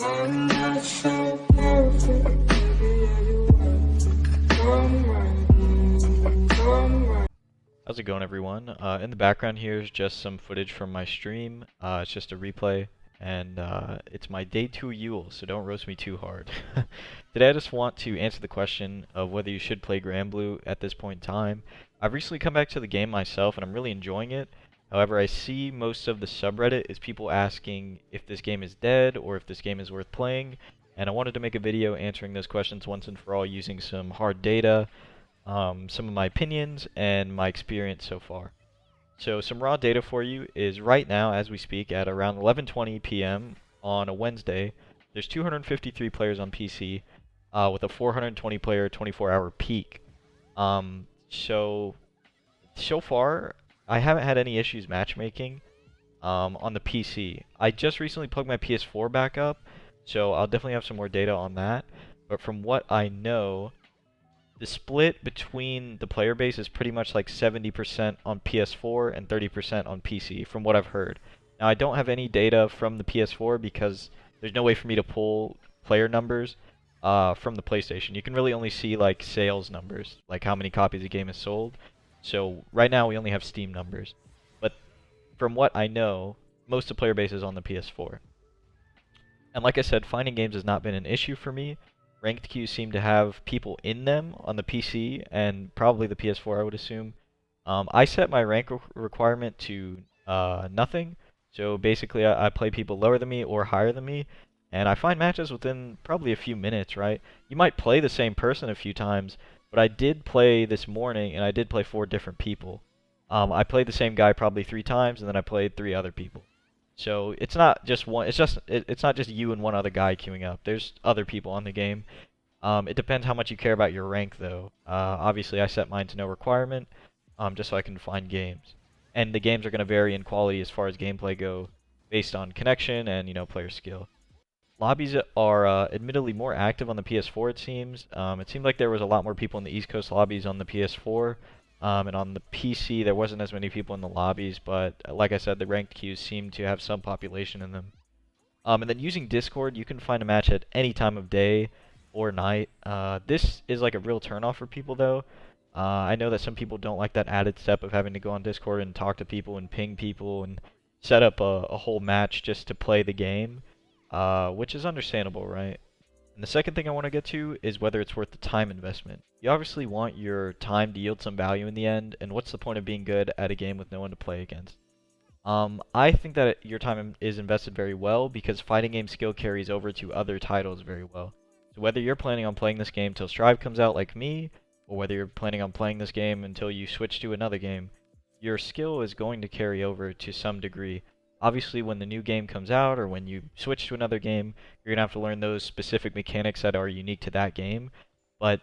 I'm not so perfect, baby, yeah, you are. Come right. How's it going, everyone? In the background here is just some footage from my stream. It's just a replay, and it's my day 2 Yule, so don't roast me too hard. Today I just want to answer the question of whether you should play Granblue at this point in time. I've recently come back to the game myself, and I'm really enjoying it. However, I see most of the subreddit is people asking if this game is dead or if this game is worth playing, and I wanted to make a video answering those questions once and for all using some hard data, some of my opinions, and my experience so far. So some raw data for you is right now, as we speak, at around 11:20 p.m. on a Wednesday, there's 253 players on PC with a 420 player 24-hour peak. So far, I haven't had any issues matchmaking on the PC. I just recently plugged my PS4 back up, so I'll definitely have some more data on that. But from what I know, the split between the player base is pretty much like 70% on PS4 and 30% on PC, from what I've heard. Now, I don't have any data from the PS4 because there's no way for me to pull player numbers from the PlayStation. You can really only see like sales numbers, like how many copies a game is sold. So right now we only have Steam numbers. But from what I know, most of the player base is on the PS4. And like I said, finding games has not been an issue for me. Ranked queues seem to have people in them on the PC and probably the PS4, I would assume. I set my rank requirement to nothing. So basically, I play people lower than me or higher than me, and I find matches within probably a few minutes, right? You might play the same person a few times, but I did play this morning, and I did play 4 different people. I played the same guy probably 3 times, and then I played 3 other people. So it's not just one. It's not just you and one other guy queuing up. There's other people on the game. It depends how much you care about your rank, though. Obviously, I set mine to no requirement, just so I can find games. And the games are going to vary in quality as far as gameplay go, based on connection and player skill. Lobbies are admittedly more active on the PS4, it seems. It seemed like there was a lot more people in the East Coast lobbies on the PS4. And on the PC, there wasn't as many people in the lobbies, but like I said, the ranked queues seem to have some population in them. And then using Discord, you can find a match at any time of day or night. This is like a real turnoff for people, though. I know that some people don't like that added step of having to go on Discord and talk to people and ping people and set up a whole match just to play the game, which is understandable, right? And the second thing I want to get to is whether it's worth the time investment. You obviously want your time to yield some value in the end, and what's the point of being good at a game with no one to play against? I think that your time is invested very well because fighting game skill carries over to other titles very well. So whether you're planning on playing this game till Strive comes out like me, or whether you're planning on playing this game until you switch to another game, your skill is going to carry over to some degree. Obviously, when the new game comes out or when you switch to another game, you're going to have to learn those specific mechanics that are unique to that game. But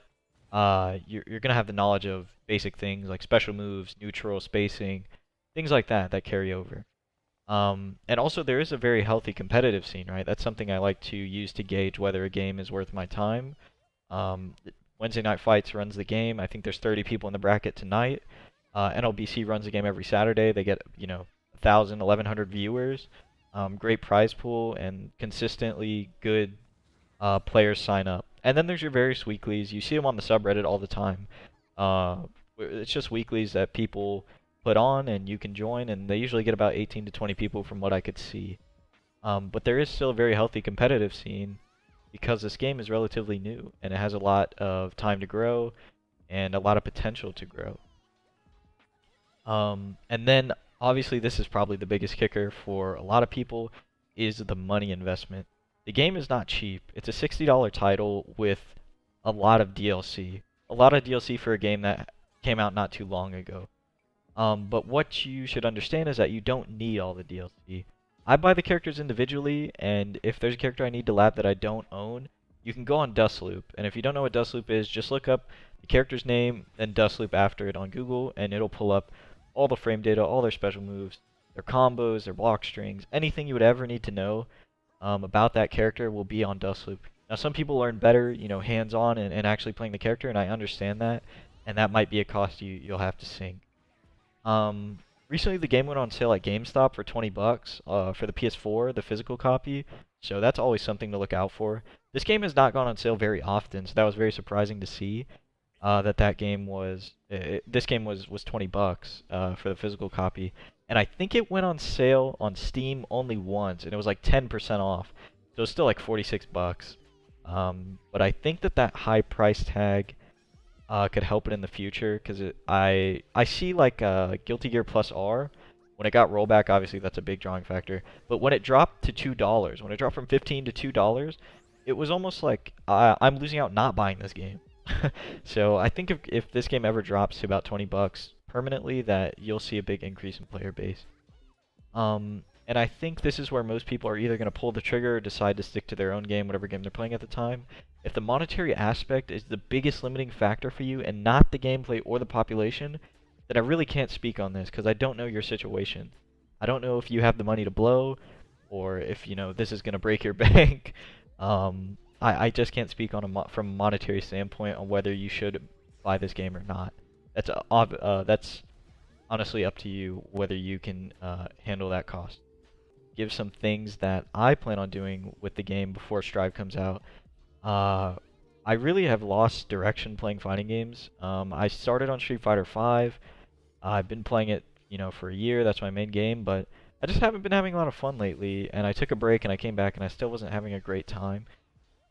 you're going to have the knowledge of basic things like special moves, neutral, spacing, things like that carry over. And also, there is a very healthy competitive scene, right? That's something I like to use to gauge whether a game is worth my time. Wednesday Night Fights runs the game. I think there's 30 people in the bracket tonight. NLBC runs the game every Saturday. They get, 1,000, 1,100 viewers. Great prize pool and consistently good players sign up. And then there's your various weeklies. You see them on the subreddit all the time. It's just weeklies that people put on and you can join, and they usually get about 18 to 20 people from what I could see. But there is still a very healthy competitive scene because this game is relatively new and it has a lot of time to grow and a lot of potential to grow. And then obviously this is probably the biggest kicker for a lot of people is the money investment. The game is not cheap. It's a $60 title with a lot of DLC. A lot of DLC for a game that came out not too long ago. But what you should understand is that you don't need all the DLC. I buy the characters individually, and if there's a character I need to lab that I don't own, you can go on Dustloop. And if you don't know what Dustloop is, just look up the character's name and Dustloop after it on Google, and it'll pull up all the frame data, all their special moves, their combos, their block strings, anything you would ever need to know about that character will be on Dustloop. Now, some people learn better, hands-on and actually playing the character, and I understand that, and that might be a cost you'll have to sink. Recently the game went on sale at GameStop for $20 for the PS4, the physical copy. So that's always something to look out for. This game has not gone on sale very often, so that was very surprising to see. That game was this game was 20 bucks for the physical copy, and I think it went on sale on Steam only once, and it was like 10% off, so it's still like 46 bucks. But I think that high price tag could help it in the future because I see like Guilty Gear Plus R when it got rollback. Obviously, that's a big drawing factor. But when it dropped to $2, when it dropped from 15 to $2, it was almost like I'm losing out not buying this game. So I think if this game ever drops to about 20 bucks permanently, that you'll see a big increase in player base. And I think this is where most people are either going to pull the trigger or decide to stick to their own game, whatever game they're playing at the time. If the monetary aspect is the biggest limiting factor for you and not the gameplay or the population, then I really can't speak on this because I don't know your situation. I don't know if you have the money to blow or if, you know, this is going to break your bank. I just can't speak on from a monetary standpoint on whether you should buy this game or not. That's honestly up to you whether you can handle that cost. Give some things that I plan on doing with the game before Strive comes out. I really have lost direction playing fighting games. I started on Street Fighter V. I've been playing it, you know, for a year. That's my main game, but I just haven't been having a lot of fun lately. And I took a break and I came back and I still wasn't having a great time.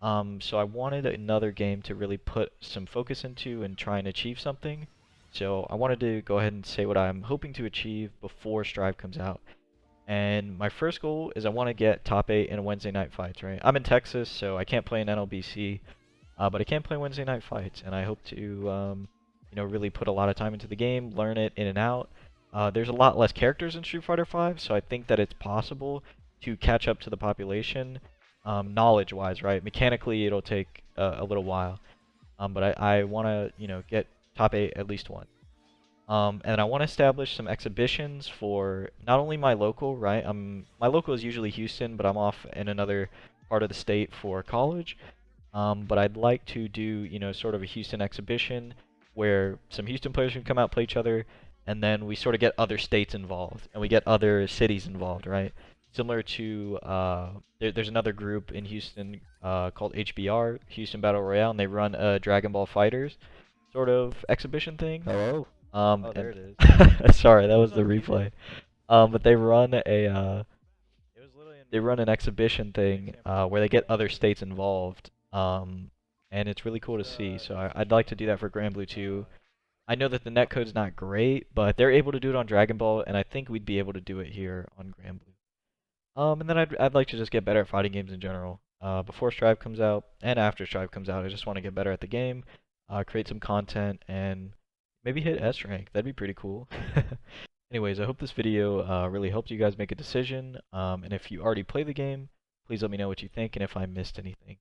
So I wanted another game to really put some focus into and try and achieve something. So I wanted to go ahead and say what I'm hoping to achieve before Strive comes out. And my first goal is I want to get top 8 in a Wednesday night fights, right? I'm in Texas, so I can't play in NLBC, but I can play Wednesday night fights, and I hope to, you know, really put a lot of time into the game, learn it in and out. There's a lot less characters in Street Fighter V, so I think that it's possible to catch up to the population, knowledge-wise, right? Mechanically, it'll take a little while, but I want to, you know, get top 8 at least once. And I want to establish some exhibitions for not only my local, right? My local is usually Houston, but I'm off in another part of the state for college. But I'd like to do, you know, sort of a Houston exhibition where some Houston players can come out, play each other, and then we sort of get other states involved, and we get other cities involved, right? Similar to, there's another group in Houston called HBR, Houston Battle Royale, and they run a Dragon Ball Fighters sort of exhibition thing. Hello? Oh, there it is. Sorry, that was was the on mute. replay. But they run a It was literally in they run an exhibition thing where they get other states involved. And it's really cool to see. So I'd like to do that for Granblue too. I know that the netcode's not great, but they're able to do it on Dragon Ball, and I think we'd be able to do it here on Granblue. And then I'd like to just get better at fighting games in general. Before Strive comes out and after Strive comes out, I just want to get better at the game, create some content, and maybe hit S rank. That'd be pretty cool. Anyways, I hope this video really helped you guys make a decision. And if you already play the game, please let me know what you think and if I missed anything.